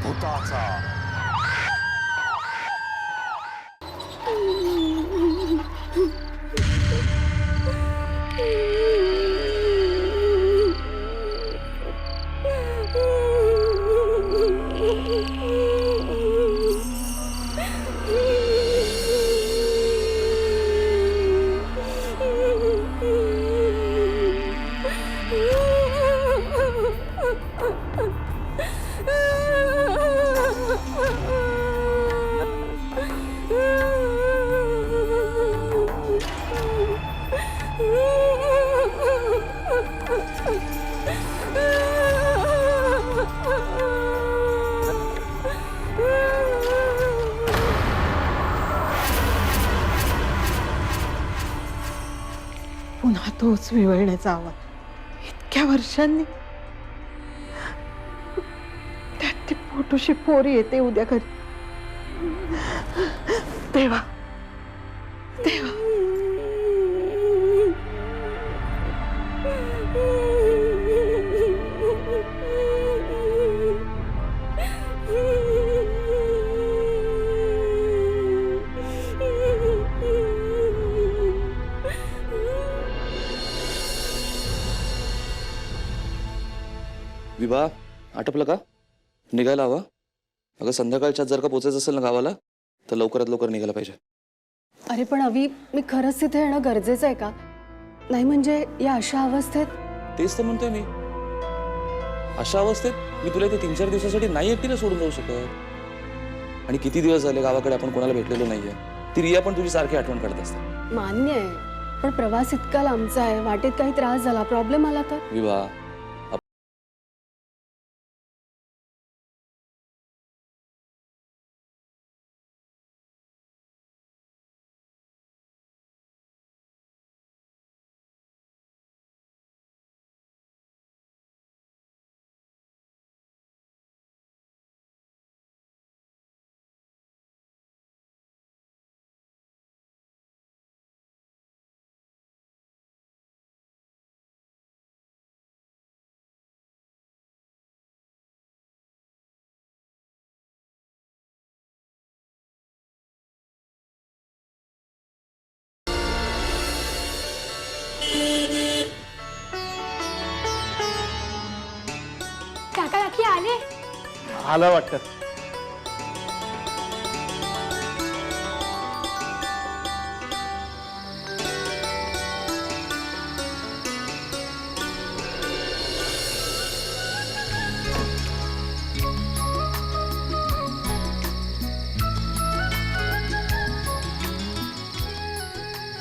भूताचा पुन्हा तोच विवळण्याचा आवाज इतक्या वर्षांनी. त्यात ती पोटूशी पोरी येते उद्या घरी. देवा देवा. विभा आटपलं का? निघायला हवं. अगं संध्याकाळच्यात जर का पोचायचं असेल ना गावाला तर लवकरात लवकर निघायला पाहिजे. अरे पण अवी, मी खरंच तिथे येणं गरजेचं आहे का? नाही म्हणजे या अशा अवस्थेत. तेच तर म्हणतोय मी. अशा अवस्थेत मी तुला इथे 3-4 दिवसासाठी नाही एकटीला सोडून जाऊ शकत. आणि किती दिवस झाले गावाकडे आपण कोणाला भेटलेलो नाहीये. ती रिया पण तुझी सारखी आठवण काढत असते. मान्य आहे, पण प्रवास इतका लांबचा आहे, वाटेत काही त्रास झाला, प्रॉब्लेम आला तर. विभा काका काकी आले. आलं वाटतं.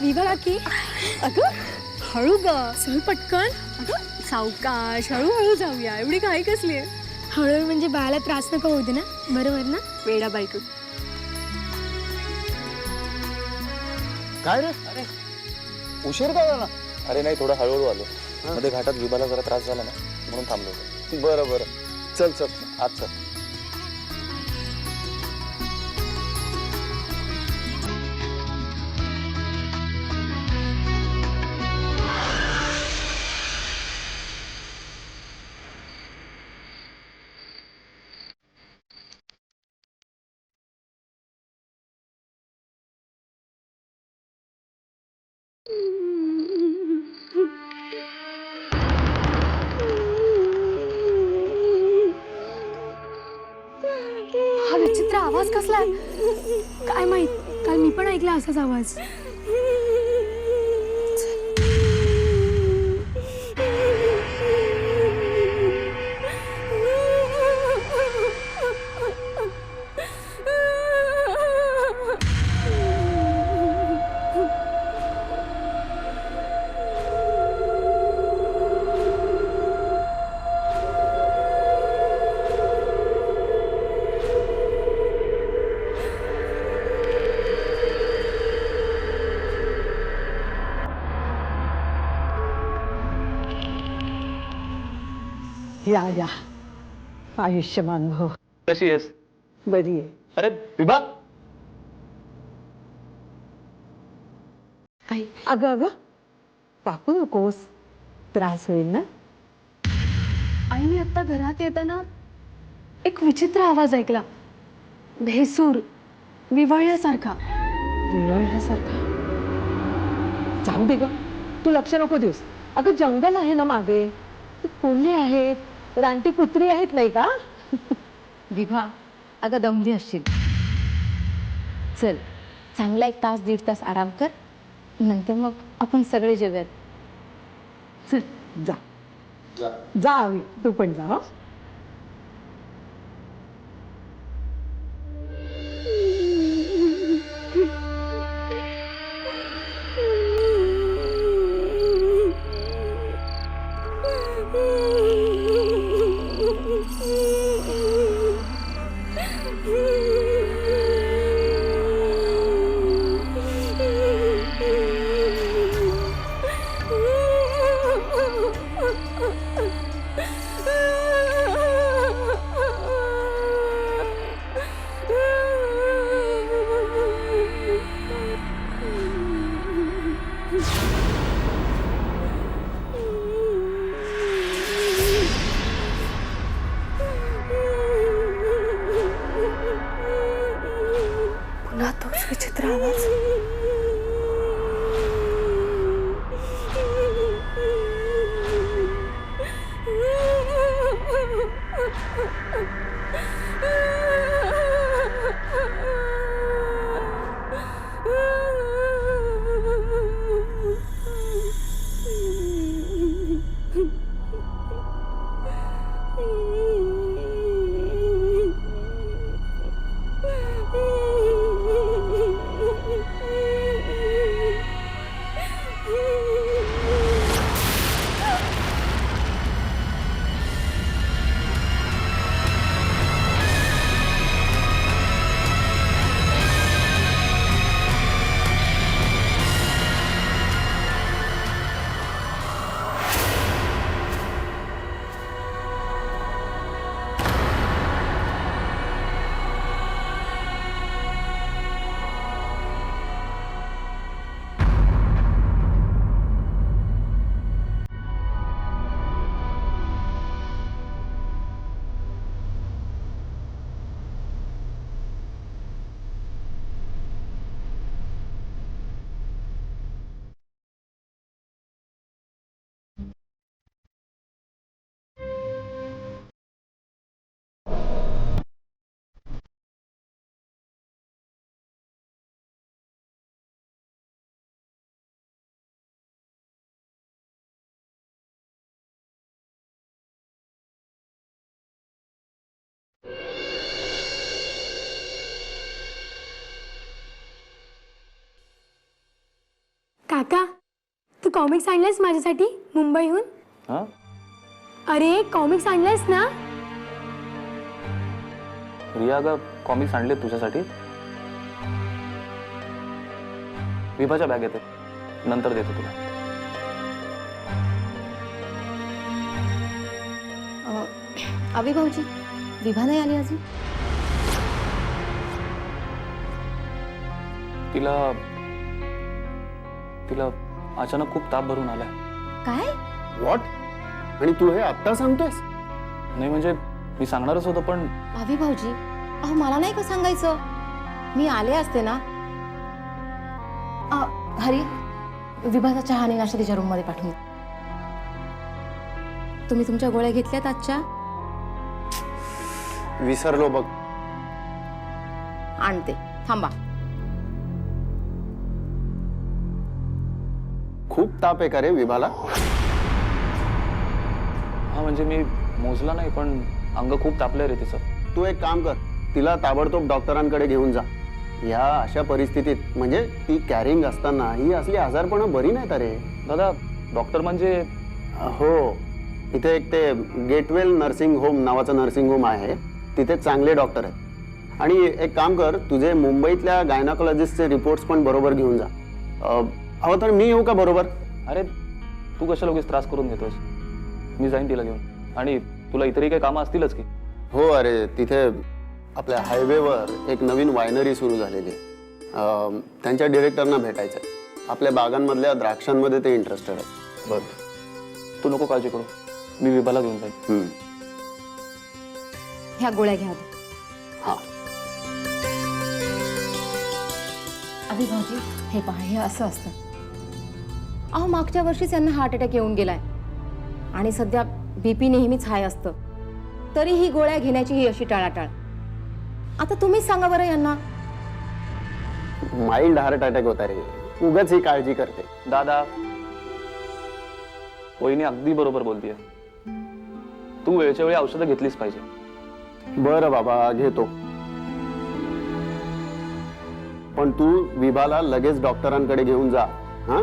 विभा काकी, अगं हळू ग, चल पटकन. अगं सावकाश, हळूहळू जाऊया. एवढी घाई कसली आहे? हळूहळू म्हणजे बाळाला त्रास नको होऊ दे ना, बरोबर ना? वेडा बायको. काय रे? अरे उशीर का झाला? अरे नाही थोडं हळूहळू आलो. मध्ये घाटात विभाला जरा त्रास झाला ना म्हणून थांबलो होतो. बरं बरं, चल चल आज चल. हा विचित्र आवाज कसला आहे? काय माहित, काल मी पण ऐकला असाच आवाज. या आयुष्यमान भव. कशी आहेस? बरी आहे. अरे विभा आई अगं अगं पाकू नकोस, त्रास होईल ना. आई मी आता घरात येताना एक विचित्र आवाज ऐकला, भेसूर, विव्हळल्यासारखा. विरळल्यासारखा. जाऊ दे ग, तू लक्ष नको देऊस. अगं जंगल आहे ना मागे, कोल्हे आहेत, रानटी कुत्री आहेत नाही का? विभा, अगं दमली असशील. चल, चांगला 1 तास 1.5 तास आराम कर, नंतर मग आपण सगळे जेवूयात. चल जा जा आवी, तू पण जा. हं? पुन्हा तोच विचित्र आवाज. काका, तू कॉमिक्स आणलेस माझ्यासाठी मुंबईहून? हा, अरे कॉमिक्स आणलेस ना? रिया, अगं कॉमिक्स आणले तुझ्यासाठी. विभाच्या बॅग येते, नंतर देतो तुला. अभि भाऊजी, विभा नाही आली अजून? तिला तिला अचानक खूप ताप भरून आलाय. काय? व्हॉट? आणि तू हे आत्ता सांगतोयस? नाही म्हणजे मी सांगणारच होतो, पण अभि भाऊजी, अहो मला नाही का सांगायचं, मी आले असते ना. हरी, विभाचा चहा आणि नाश्ता तिच्या रूम मध्ये पाठवून. तुम्ही तुमच्या गोळ्या घेतल्यात आजच्या? विसरलो बघ. आणते, थांबा. खूप ताप आहे का रे विभाला? हा म्हणजे मी मोजला नाही, पण अंग खूप तापलंय रे तिचं. तू एक काम कर, तिला ताबडतोब डॉक्टरांकडे घेऊन जा. ह्या अशा परिस्थितीत म्हणजे ती कॅरिंग असताना ही असली आजारपणं बरी नाहीत रे. दादा, डॉक्टर म्हणजे? हो, इथे एक ते गेटवेल नर्सिंग होम नावाचं नर्सिंग होम आहे, तिथे चांगले डॉक्टर आहेत. आणि एक काम कर, तुझे मुंबईतल्या गायनाकोलॉजिस्टचे रिपोर्ट्स पण बरोबर घेऊन जा. हवं तर मी येऊ का बरोबर? अरे तू कशाला उगीच त्रास करून घेतोस? मी जाईन तिला घेऊन. आणि तुला इतरही काही कामं असतीलच की? हो अरे, तिथे आपल्या हायवेवर एक नवीन वायनरी सुरू झालेली आहे. त्यांच्या डिरेक्टरना भेटायचं आहे. आपल्या बागांमधल्या द्राक्षांमध्ये ते इंटरेस्टेड आहेत. बरं, तू नको काळजी करू, मी विभाला घेऊन जाईन. ह्या गोळ्या घ्या. हा. अभि भाऊजी, हे पहा, हे असं असतं. अहो, मागच्या वर्षीच यांना हार्ट अटॅक येऊन गेलाय आणि सध्या बीपी नेहमीच हाय असतं, तरी ही गोळ्या घेण्याची ही अशी टाळाटाळ. आता तुम्हीच सांगा बरं यांना. माइल्ड हार्ट अटॅक होता रे, उगाच ही काळजी करते. दादा, वहिनी अगदी बरोबर बोलतीये. तू वेळच्या वेळी औषधं घेतलीच पाहिजे. बरं बाबा, घेतो. पण तू विभाला लगेच डॉक्टरांकडे घेऊन जा, हा?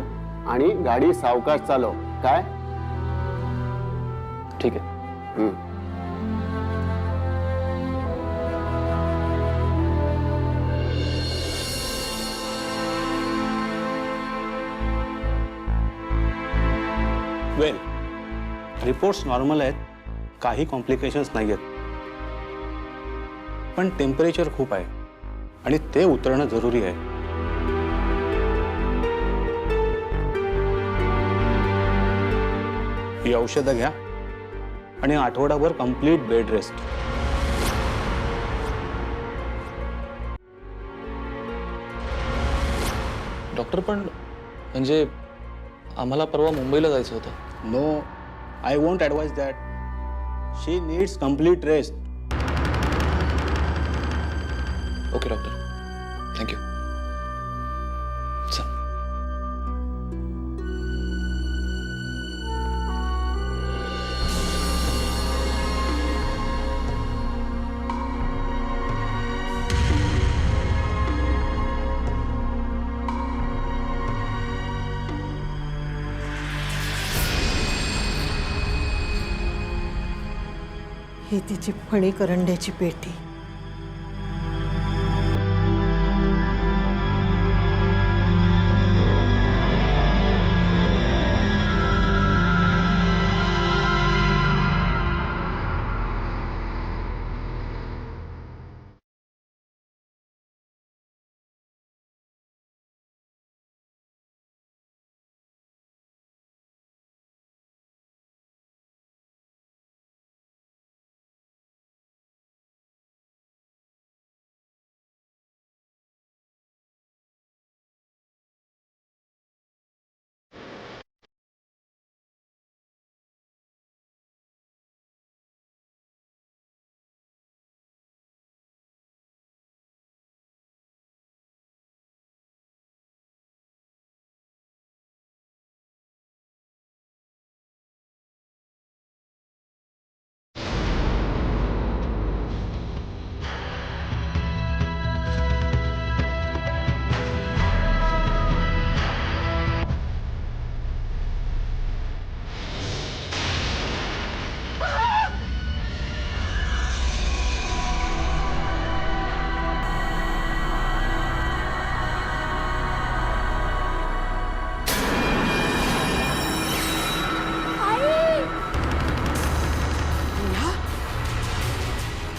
आणि गाडी सावकाश चालव, काय? ठीक आहे. वेल, रिपोर्ट्स नॉर्मल आहेत, काही कॉम्प्लिकेशन्स नाही आहेत, पण टेम्परेचर खूप आहे आणि ते उतरणं जरुरी आहे. ही औषधं घ्या आणि आठवडाभर कंप्लीट बेड रेस्ट. डॉक्टर, पण म्हणजे आम्हाला परवा मुंबईला जायचं होतं. No, I won't advise that. She needs complete rest. Okay doctor, thank you. चल. ही तिची फणी करंड्याची पेटी.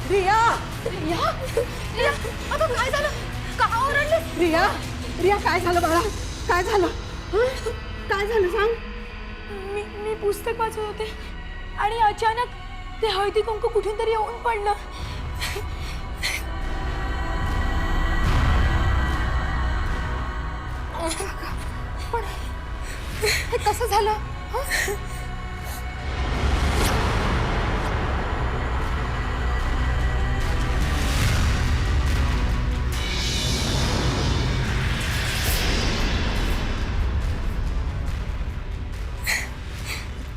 रिया, रिया, रिया, अगं काय झालं? का ओरडली? रिया, रिया, काय झालं बाळा? काय झालं? काय झालं सांग? मी पुस्तक वाचत होते आणि अचानक ते हळदी कुंकू कुठून तरी येऊन पडलं. पण हे कसं झालं?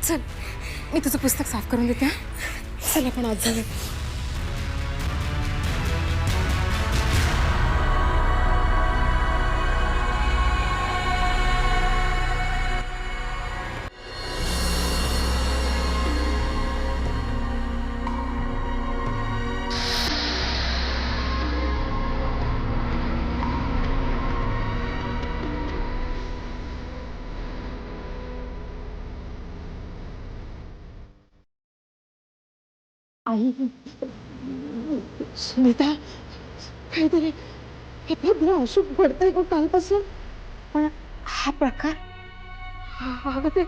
चल, मी तुझं पुस्तक साफ करून देते. चल आपण आज जाऊया. आई, सुनीता, काहीतरी हे भद्र अशुभ पडतंय का कालपासून? पण हा प्रकार, अगं ते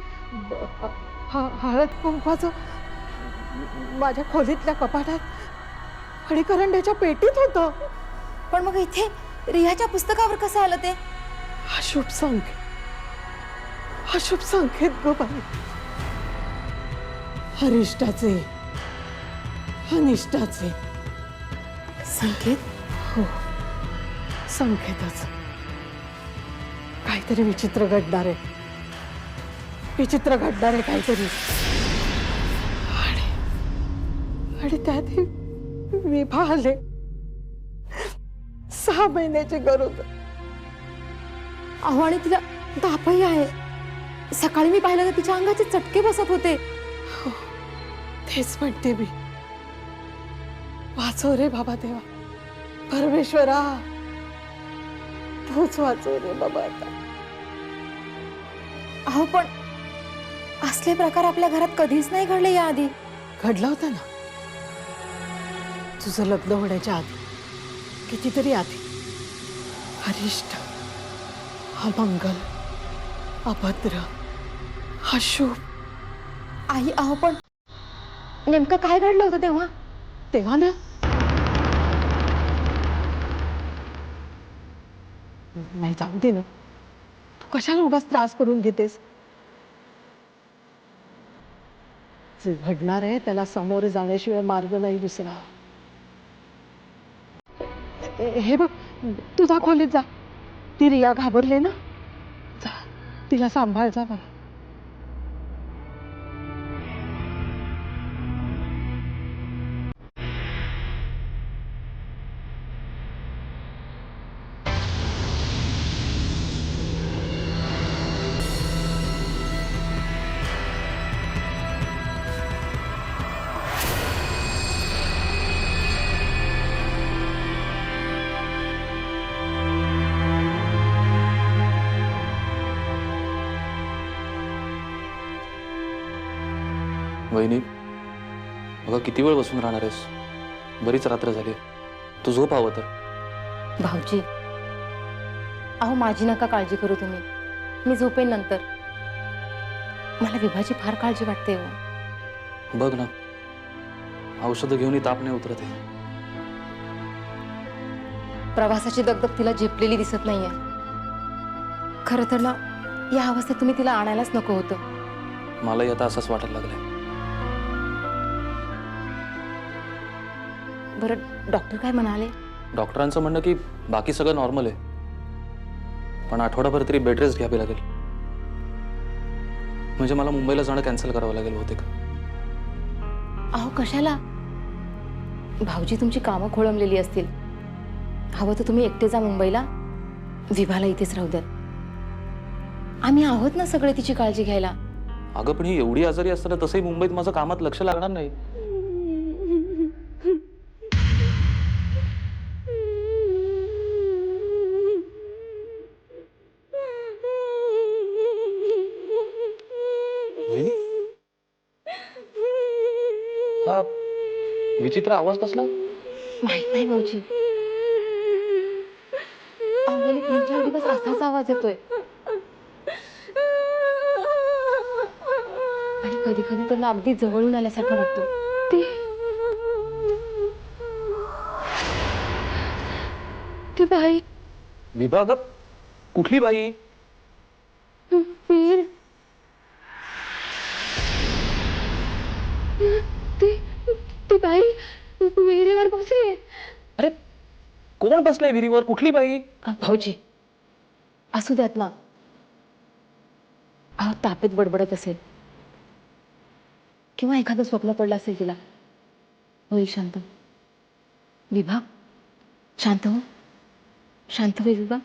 हळद कुंकवाचं माझ्या खोलीतल्या कपाटात आणि करंड्याच्या पेटीत होतं. पण मग इथे रियाच्या पुस्तकावर कसं आलं ते? अशुभ संकेत, अशुभ संकेत गो बाई. अरिष्टाचे, अनिष्टाचे संकेत? हो, संकेतच. काहीतरी विचित्र घडणार आहे, विचित्र घडणार आहे काहीतरी. आणि त्यात विभा आले, 6 महिन्याची गरोदर. अहो, आणि तिला तापही आहे. सकाळी मी पाहिलं तर तिच्या अंगाचे चटके बसत होते. तेच म्हणते मी. वाचव रे बाबा देवा, परमेश्वरा तूच वाचव रे बाबा आता. अहो, पण असले प्रकार आपल्या घरात कधीच नाही घडले याआधी. घडला होता ना तुझं लग्न होण्याच्या आधी, कितीतरी आधी. अरिष्ट, अमंगल, अभद्र, अशुभ. आई, अहो पण नेमकं काय घडलं होतं तेव्हा? तेव्हा ना नाही, जाऊ दे ना, तू कशाला उगाच त्रास करून घेतेस. जे घडणार आहे त्याला सामोरे जाण्याशिवाय मार्ग नाही दुसरा. हे बघ, तू जा खोलीत जा. ती रिया घाबरले ना, जा तिला सांभाळ जा बा. वहिनी, बघा किती वेळ बसून राहणार आहेस? बरीच रात्र झाली, तू झोप हवं तर. भाऊजी, अहो माझी नका काळजी करू तुम्ही, मी झोपेन नंतर. मला विभाची फार काळजी वाटते हो. बघ ना, औषधं घेऊनही ताप नाही उतरत आहे. प्रवासाची दगदग तिला झेपलेली दिसत नाहीये. खरं तर ना, या अवस्थेत तुम्ही तिला आणायलाच नको होतं. मलाही आता असंच वाटायला लागलंय. बरं, डॉक्टर काय म्हणाले? डॉक्टरांचं म्हणणं की बाकी सगळं नॉर्मल आहे, पण आठवडाभर तरी बेड रेस्ट घ्यावी लागेल. म्हणजे मला मुंबईला जाणं कॅन्सल करावं लागेल बहुतेक. अहो कशाला? भाऊजी तुमची कामं खोळंबलेली असतील. हवं तर तुम्ही एकटे जा मुंबईला, विभाला इथेच राहू द्यात. आम्ही आहोत ना सगळे तिची काळजी घ्यायला. अगं पण ही एवढी आजारी असताना तसंही मुंबईत माझं कामात लक्ष लागणार नाही. हा विचित्र आवाज कसला? माहित नाही भाऊजी, गेले 3-4 दिवस असाच आवाज येतोय. आणि कधी कधी तर ना अगदी जवळून आल्यासारखं वाटतं. ती बाई विभाग? कुठली बाई? वीर, ती बाई विहिरीवर बसली. अरे कोण बसलाय विहिरीवर? कुठली बाई? भाऊजी असू द्यात ना. अहो तापेत बडबडत असेल, किंवा एखादं स्वप्न पडलं असेल तिला. होईल शांत. विभा शांत हो, शांत होईल विभा.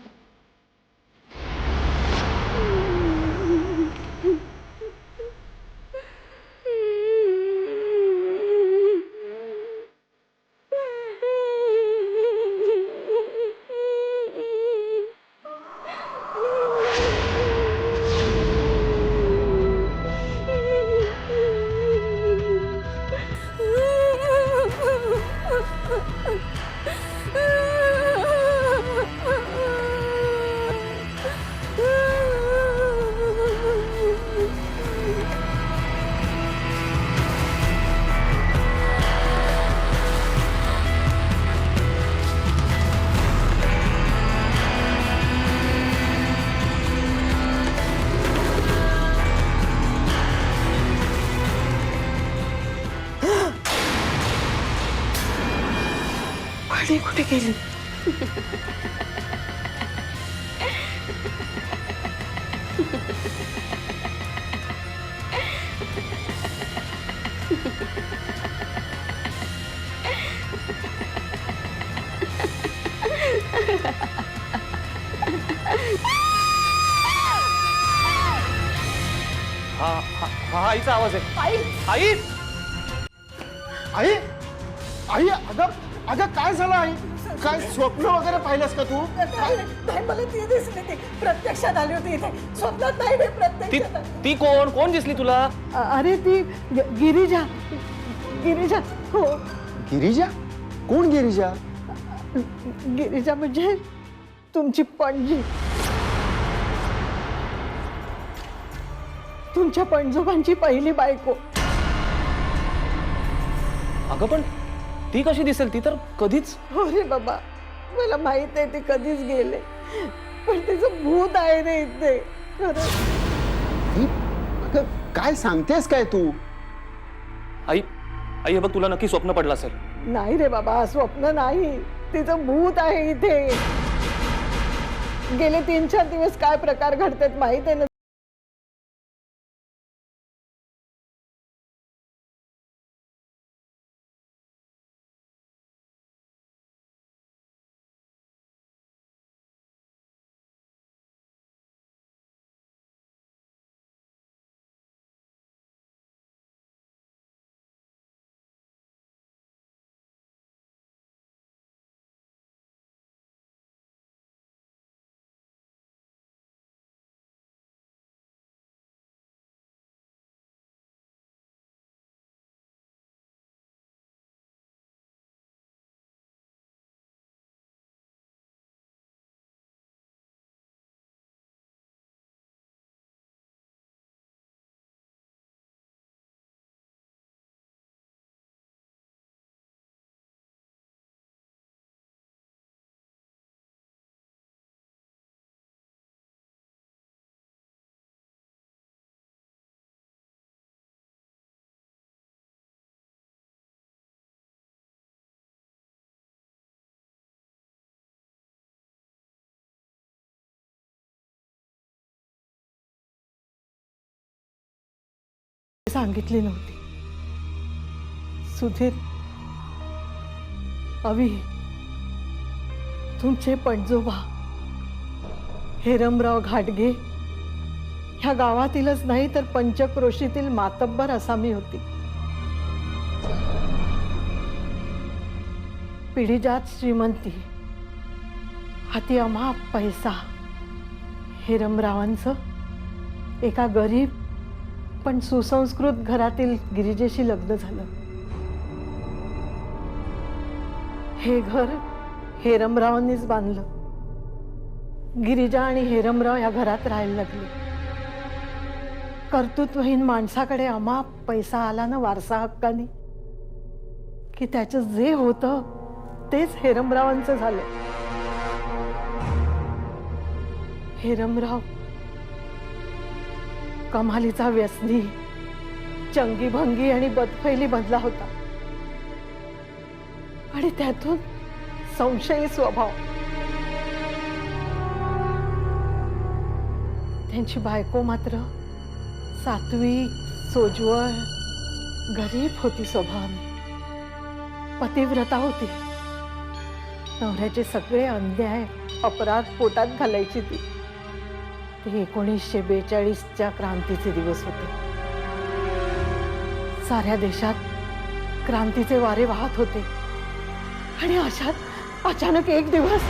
पाणी कुठे गेली? हा हा हा आईचा आवाज आहे. आई आई आई अगं अगं काय झालं आई? काय स्वप्न वगैरे पाहिलंस का तू? नाही, मला ती दिसली, ती प्रत्यक्षात आली होती इथे. स्वप्नात नाही, मी ती प्रत्यक्षात. ती कोण दिसली तुला? अरे ती गिरिजा. गिरिजा, हो. गिरिजा? कोण गिरिजा? गिरिजा म्हणजे तुमची पणजी. तुमच्या पणजोबांची पहिली बायको. अगं पण ती कशी दिसेल? ती तर कधीच. हो रे बाबा, मला माहित आहे ती कधीच गेले, पण तिचं भूत आहे रे इथे. खरं. अगं काय सांगतेस काय तू? आई आई हे बघ, तुला नक्की स्वप्न पडलं असेल. नाही रे बाबा, स्वप्न नाही, तिचं भूत आहे इथे. गेले 3-4 दिवस काय प्रकार घडतात माहित आहे ना. सांगितली नव्हती. सुधीर, अवी, तुमचे पणजोबा हेरमराव घाटगे ह्या गावातीलच नाही तर पंचक्रोशीतील मातब्बर असामी होती. पिढीजात श्रीमंती, हाती अमाप पैसा. हेरमरावांचं एका गरीब पण सुसंस्कृत घरातील गिरिजेशी लग्न झालं. हे घर हेरमरावांनीच बांधलं. गिरिजा आणि हेरमराव या घरात राहायला लागले. कर्तृत्वहीन माणसाकडे अमाप पैसा आला ना वारसा हक्काने, की त्याचं जे होतं तेच हेरमरावांचं झालं. हेरमराव कमालीचा व्यसनी, चंगीभंगी आणि बदफैली मधला होता, आणि त्यातून संशयी स्वभाव. त्यांची बायको मात्र सात्विक, सोज्वळ, गरीब होती स्वभावाने. पतिव्रता होती. नवऱ्याचे सगळे अन्याय अपराध पोटात घालायची ती. ते 1942च्या क्रांतीचे दिवस होते. साऱ्या देशात क्रांतीचे वारे वाहत होते, आणि अशात अचानक एक दिवस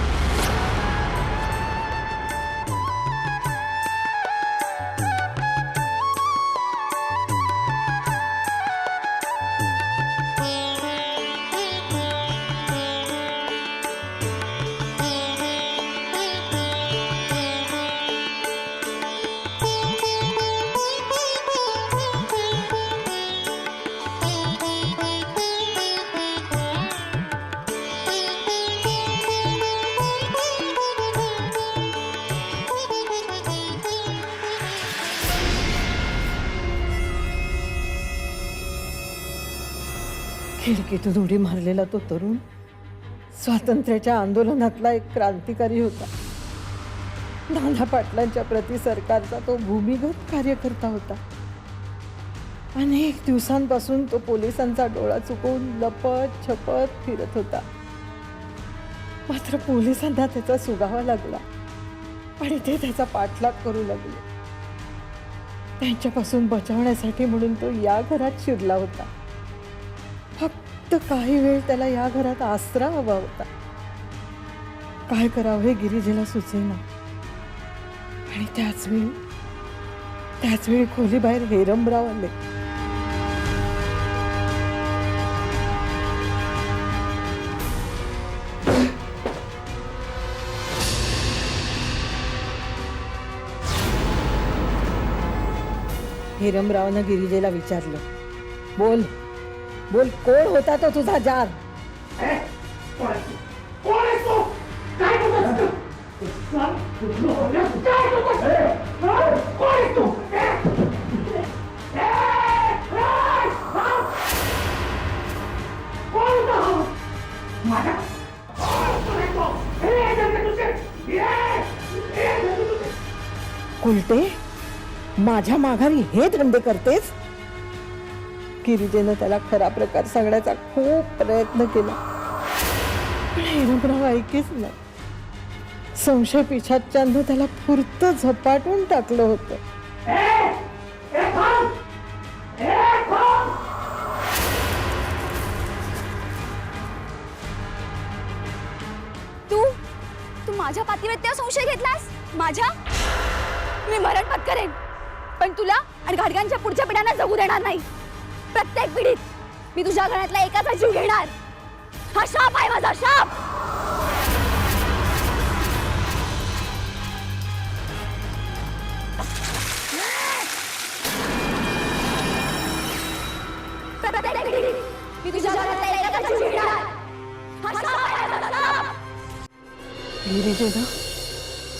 खिडकीतून उडी मारलेला तो तरुण स्वातंत्र्याच्या आंदोलनातला एक क्रांतिकारी होता. नाना पाटलांच्या प्रति सरकारचा तो भूमिगत कार्यकर्ता होता. अनेक दिवसांपासून तो पोलिसांचा डोळा चुकवून लपत छपत फिरत होता. मात्र पोलिसांना त्याचा सुगावा लागला आणि ते त्याचा पाठलाग करू लागले. त्यांच्यापासून बचावण्यासाठी म्हणून तो या घरात शिरला होता. फक्त काही वेळ त्याला या घरात आसरा हवा होता. काय करावं हे गिरिजेला सुचेना. आणि त्याच वेळी खोलीबाहेर हेरमराव आले. हिरमरावनं गिरिजेला विचारलं, बोल बोल, कोण होता तो तुझा जार? कुलटे, माझ्या माघारी हे धंदे करतेस? गिरिजेनं त्याला खरा प्रकार सांगण्याचा खूप प्रयत्न केला, पण हिरमराव ऐकेच ना. संशय पिशाच्यानं त्याला फुर्त झपाटून टाकलं होतं. तू माझ्या पातिव्रत्यावर संशय घेतलास? माझ्या? मी मरण पत्करेन, पण तुला आणि घाटग्यांच्या पुढच्या पिढ्यांना जगू देणार नाही. प्रत्येक पिढीत मी तुझ्या घरातला एकाचा जीव घेणार. हा शाप आहे माझा, शाप. प्रत्येक पिढीत मी तुझ्या घरातला एकाचा जीव घेणार. हा शाप आहे माझा, शाप. गिरिजेनं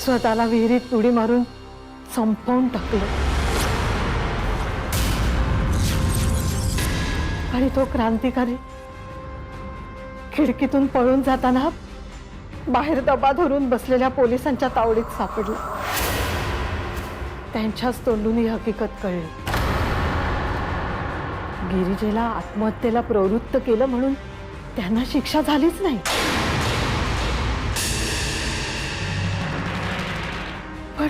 स्वतःला विहिरीत उडी मारून संपवून टाकलं. आणि तो क्रांतिकारी खिडकीतून पळून जाताना बाहेर दबा धरून बसलेल्या पोलिसांच्या तावडीत सापडला. त्यांच्याच तोंडून ही हकीकत कळली. गिरिजेला आत्महत्येला प्रवृत्त केलं म्हणून त्यांना शिक्षा झालीच नाही, पण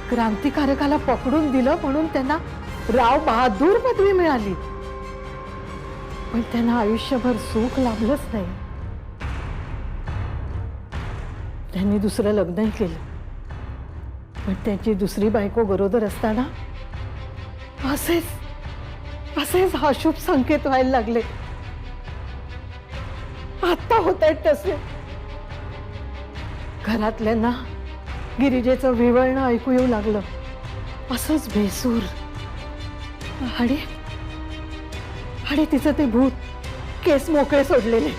क्रांतिकारकाला पकडून दिलं म्हणून त्यांना राव बहादूर पदवी मिळाली. पण त्यांना आयुष्यभर सुख लाभलंच नाही. त्यांनी दुसरं लग्नही केलं, पण त्यांची दुसरी बायको गरोदर असताना असेच अशुभ संकेत व्हायला लागले. आता होत आहेत तसे. घरातल्यांना गिरिजेचं विवळणं ऐकू येऊ लागलं, असंच बेसूर. आणि तिचं ते भूत केस मोकळे सोडलेले.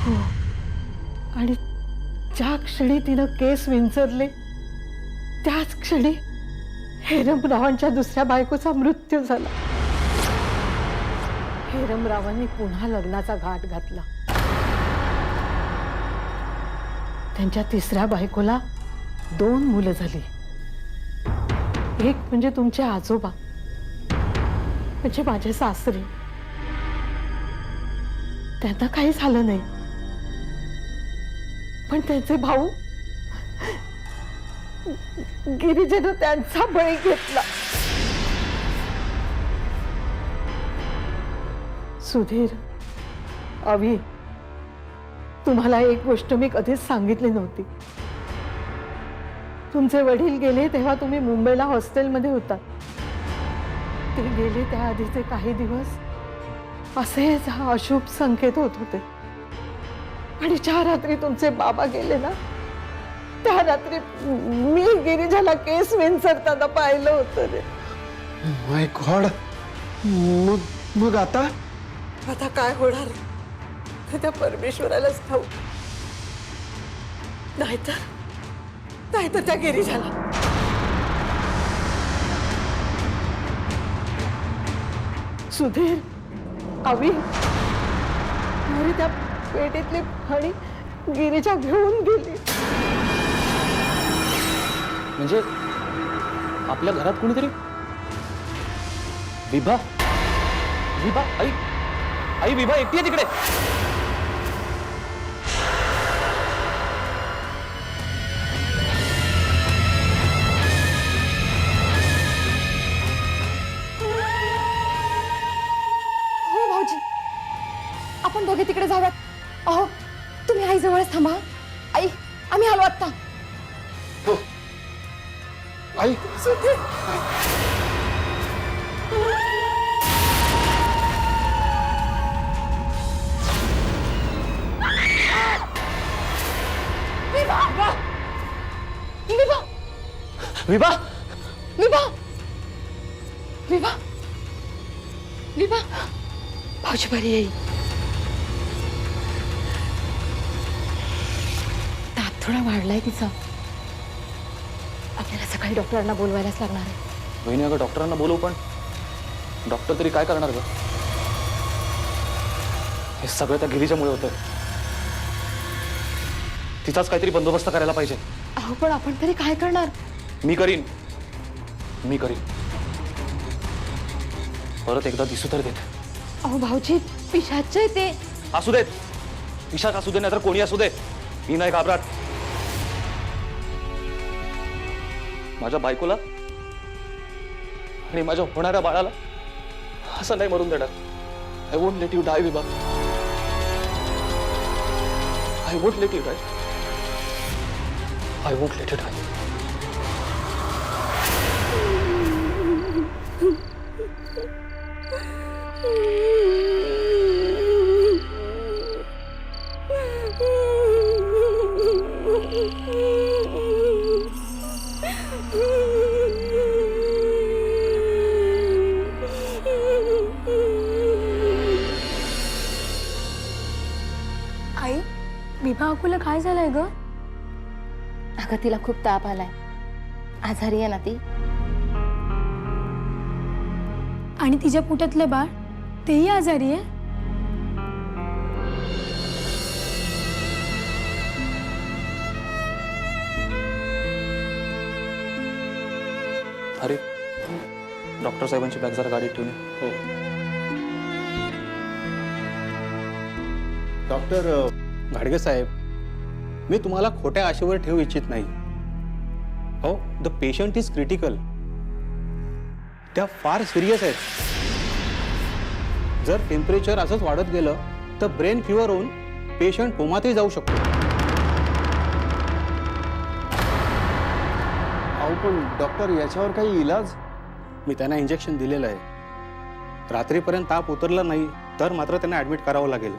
हो, आणि ज्या क्षणी तिनं केस विंचरले त्याच क्षणी हेरमरावांच्या दुसऱ्या बायकोचा मृत्यू झाला. हेरमरावांनी पुन्हा लग्नाचा घाट घातला. त्यांच्या तिसऱ्या बायकोला 2 मुलं झाली. एक म्हणजे तुमचे आजोबा, म्हणजे माझे सासरे. त्यांना काही झालं नाही, पण त्यांचे भाऊ गिरिजेनं त्यांचा बळी घेतला. सुधीर, अवी, तुम्हाला एक गोष्ट मी कधीच सांगितली नव्हती. तुमचे वडील गेले तेव्हा तुम्ही मुंबईला हॉस्टेलमध्ये होता. ते गेले त्याआधीचे काही दिवस असेच अशुभ संकेत होत होते. आणि ज्या रात्री तुमचे बाबा गेले ना, त्या रात्री मी गिरिजाला केस विंचरताना पाहिलं होतं रे. माय गॉड. मग आता काय होणार ते त्या परमेश्वरालाच ठाऊक. नाहीतर त्या गिरिजाला. सुधीर, अवी, अरे पेटीतली फणी गिरीजा घेऊन गेली. म्हणजे आपल्या घरात कोणीतरी विभा विभा आई आई विभा एकटी आहे तिकडे. हो भाऊजी, आपण दोघे तिकडे जाऊयात. अहो तुम्ही आई जवळच थांबा. आई आम्ही आलो आत्ता. आई विभा विभा विभा विभा विभा भाऊजी बरी येईल. ताप थोडा वाढलाय तिचा. आपल्याला सकाळी डॉक्टरांना बोलवायलाच लागणार आहे. बहिणी अगं डॉक्टरांना बोलवू पण डॉक्टर तरी काय करणार ग. हे सगळं त्या गिरीच्यामुळे होतंय. तिचाच काहीतरी बंदोबस्त करायला पाहिजे. अहो पण आपण तरी काय करणार. मी करीन परत एकदा दिसू तर देत. अहो भाऊजी पिशाच आहे ते. असू देत, पिशाच असू दे नाही तर कोणी असू दे, मी नाही घाबरत. माझ्या बायकोला आणि माझ्या होणाऱ्या बाळाला असं नाही मरून देणार. I won't let you die Vibha. I won't let you die. I won't let you die. आई विभा अकुला काय झालंय ग? अगं तिला खूप ताप आलाय. आजारी आहे ना ती. आणि तिच्या पोटातलं बाळ तेही आजारी आहे. अरे डॉक्टर साहेबांची बॅग जरा गाडीत ठेवून ये. हो. डॉक्टर घाडगे साहेब, मी तुम्हाला खोट्या आशेवर ठेवू इच्छित नाही. हो, द पेशंट इज क्रिटिकल. त्या फार सिरियस आहेत. जर टेम्परेचर असंच वाढत गेलं तर ब्रेन फिवर होऊन पेशंट कोमातही जाऊ शकतो. अहो पण डॉक्टर याच्यावर काही इलाज? मी त्यांना इंजेक्शन दिलेलं आहे. रात्रीपर्यंत ताप उतरला नाही तर मात्र त्यांना ॲडमिट करावं लागेल.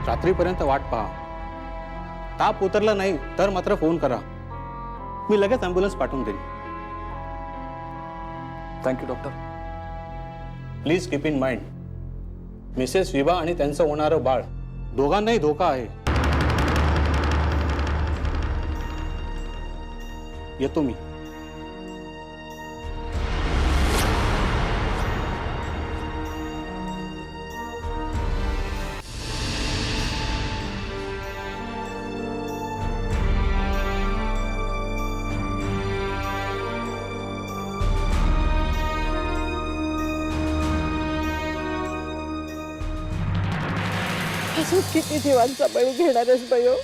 रात्रीपर्यंत वाट पहा. ताप उतरला नाही तर मात्र फोन करा. मी लगेच ॲम्ब्युलन्स पाठवून देईन. Thank you doctor. Please keep in mind, Mrs Vibha आणि त्यांचं होणारं बाळ दोघांनाही धोका आहे. येतो मी. अजून किती जीवांचा बळी घेणार आहेस बयो?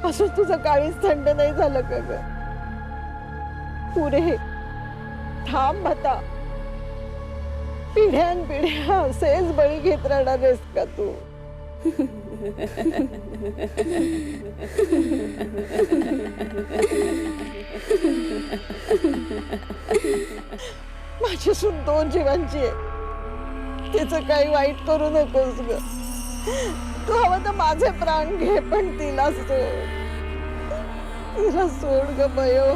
अजून तुझं काळीच थंड नाही झालं का ग? पुरे थांब आता. पिढ्यान पिढ्या असेच बळी घेत राहणार आहेस का तू? माझी सून 2 जीवांची आहे. तिचं काही वाईट करू नकोस ग. तू हवं तर माझे प्राण घे पण तिला सोड. तिला सोड ग बयो.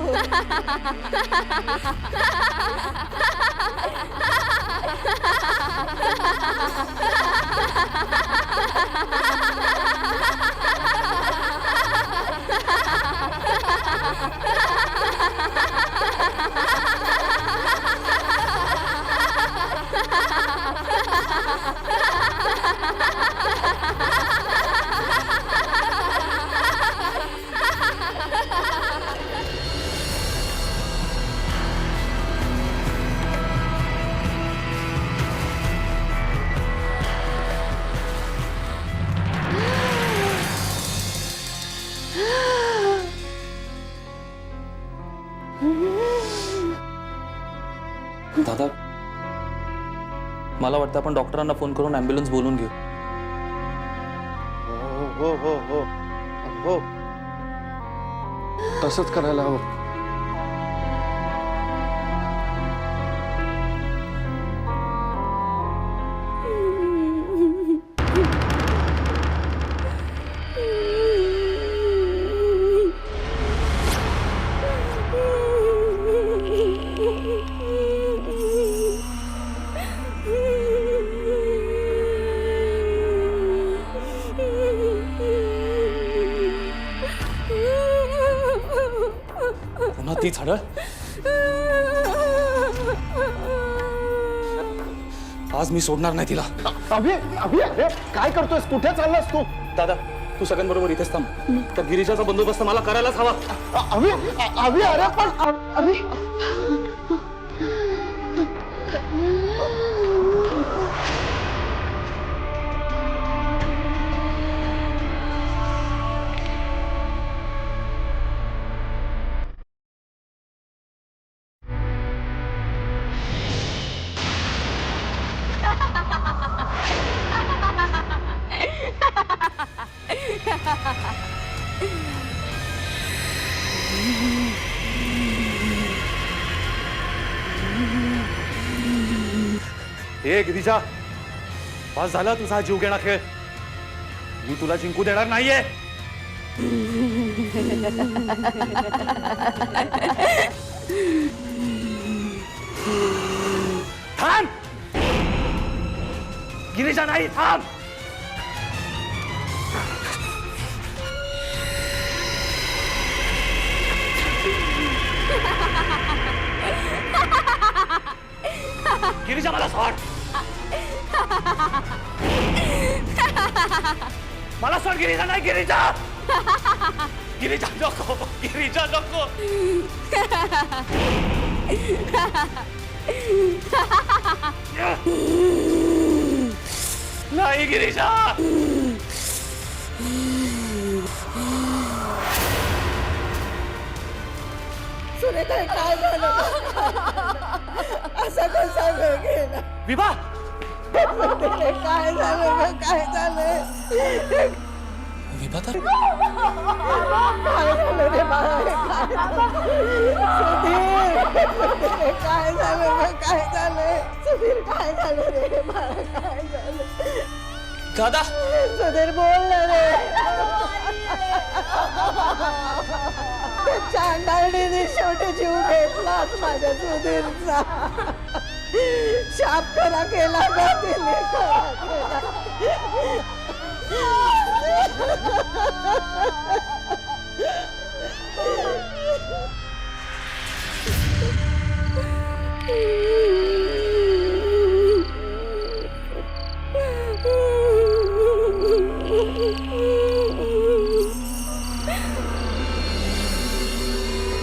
मला वाटतं आपण डॉक्टरांना फोन करून ॲम्ब्युलन्स बोलून घेऊ. हो हो हो हो तसंच करायला हवं. पुन्हा ती झाडं. आज मी सोडणार नाही तिला. अभि अभि अरे काय करतोयस? कुठे चाललास तू? दादा तू सगळ्यांबरोबर इथेच थांब. त्या गिरिजाचा बंदोबस्त मला करायलाच हवा. अभि अभि अरे पण अभि हे गिरिजा, बस झाला तुझा जीव घेणा खेळ. मी तुला जिंकू देणार नाहीये. थांब गिरिजा, नाही थांब. गिरिजा मला सोड. मला सोड गिरिजा. नाही गिरिजा. गिरिजा नको. गिरिजा नको. नाही गिरिजा. काय झालं? असं कसं गेलं? विभा, काय झालं? काय झालं? विभा तर काय झालं रे बाळा? काय झालं? काय झालं? सुधीर काय झालं रे बाळा? काय झालं? दादा सुधीर बोल ना रे. चांडाळीने शेवटी जीव घेतलाच माझ्या सुधीरचा. शाप खरा केला का तिने? खरा केला.